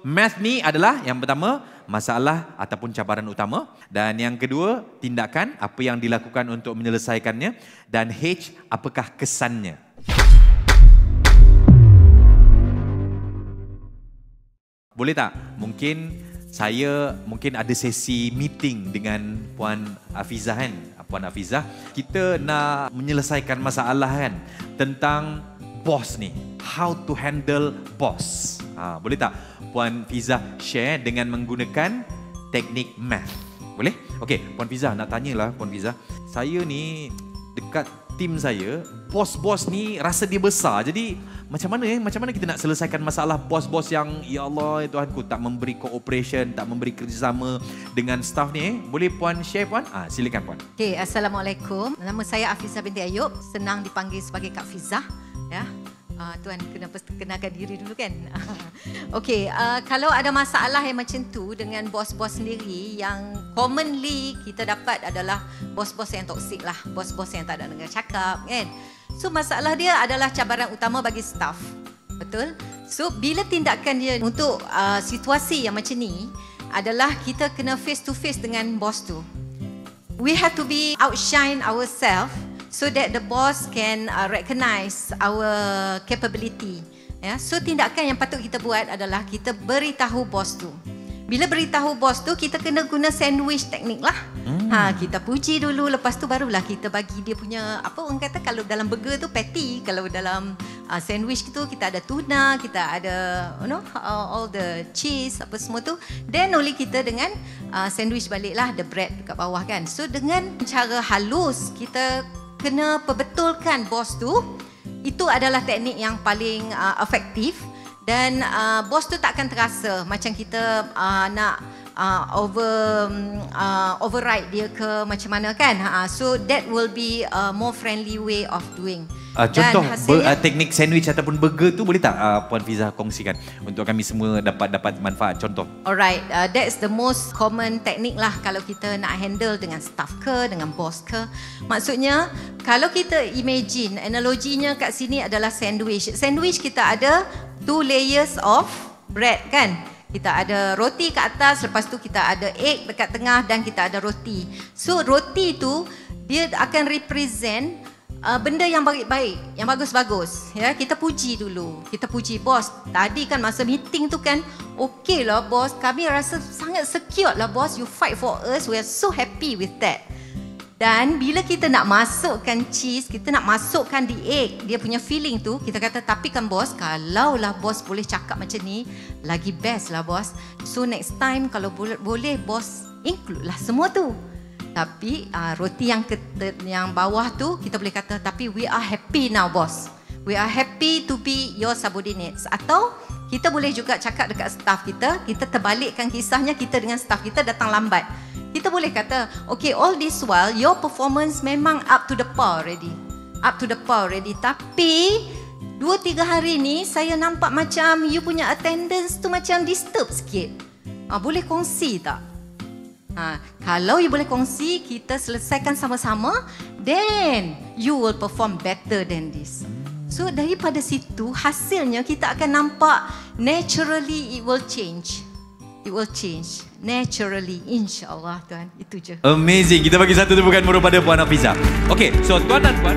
Math ni adalah yang pertama, masalah ataupun cabaran utama. Dan yang kedua, tindakan, apa yang dilakukan untuk menyelesaikannya. Dan H, apakah kesannya. Boleh tak? Mungkin ada sesi meeting dengan Puan Hafizah kan? Puan Hafizah, kita nak menyelesaikan masalah kan? Tentang boss ni. How to handle boss. Boleh tak Puan Hafizah share dengan menggunakan teknik math? Boleh? Okey, Puan Hafizah nak tanyalah Puan Hafizah. Saya ni dekat tim saya, bos-bos ni rasa dia besar. Jadi macam mana kita nak selesaikan masalah bos-bos yang ya Allah ya Tuhanku tak memberi cooperation, tak memberi kerjasama dengan staff ni? Boleh Puan share Puan? Silakan Puan. Okey, Assalamualaikum. Nama saya Hafizah binti Ayub, senang dipanggil sebagai Kak Fizah ya. Tuan kena perkenalkan diri dulu kan. Okey, kalau ada masalah yang macam tu dengan bos-bos sendiri, yang commonly kita dapat adalah bos-bos yang toksik lah, bos-bos yang tak ada dengar cakap kan. So masalah dia adalah cabaran utama bagi staff. Betul? So bila tindakan dia untuk situasi yang macam ni adalah kita kena face to face dengan bos tu. We have to be outshine ourselves so that the boss can recognize our capability. Ya, so tindakan yang patut kita buat adalah kita beritahu bos tu. Bila beritahu bos tu, kita kena guna sandwich teknik lah. Kita puji dulu, lepas tu barulah kita bagi dia punya, apa orang kata, kalau dalam burger tu patty, kalau dalam sandwich tu kita ada tuna, kita ada all the cheese, apa semua tu. Then only kita dengan sandwich baliklah the bread dekat bawah kan. So dengan cara halus, kita kena perbetulkan bos tu. Itu adalah teknik yang paling efektif. Dan bos tu tak akan terasa macam kita nak override dia ke macam mana kan. So that will be a more friendly way of doing. Contoh teknik sandwich ataupun burger tu boleh tak Puan Hafizah kongsikan untuk kami semua dapat manfaat contoh? Alright, that's the most common teknik lah kalau kita nak handle dengan staff ke, dengan bos ke. Maksudnya kalau kita imagine analoginya kat sini adalah sandwich. Sandwich kita ada 2 layers of bread kan. Kita ada roti kat atas, lepas tu kita ada egg dekat tengah dan kita ada roti. So roti tu dia akan represent benda yang baik-baik, yang bagus-bagus. Ya, kita puji dulu. Kita puji bos. Tadi kan masa meeting tu kan, okey lah bos, kami rasa sangat secure lah bos. You fight for us, we are so happy with that. Dan bila kita nak masukkan cheese, kita nak masukkan di egg, dia punya feeling tu, kita kata, tapi kan bos, kalau lah bos boleh cakap macam ni, lagi best lah bos. So next time kalau boleh bos include lah semua tu. Tapi roti yang bawah tu kita boleh kata, tapi we are happy now bos. We are happy to be your subordinates. Atau kita boleh juga cakap dekat staff kita, kita terbalikkan kisahnya, kita dengan staff kita datang lambat. Kita boleh kata, okay, all this while your performance memang up to the par already. Up to the par already. Tapi 2-3 hari ni saya nampak macam you punya attendance tu macam disturb sikit. Boleh kongsi tak? Kalau you boleh kongsi, kita selesaikan sama-sama, then you will perform better than this. So daripada situ, hasilnya kita akan nampak naturally it will change. It will change naturally, insya-Allah tuan. Itu je. Amazing. Kita bagi satu tepukan murah pada Puan Hafizah. Okay, so tuan dan puan,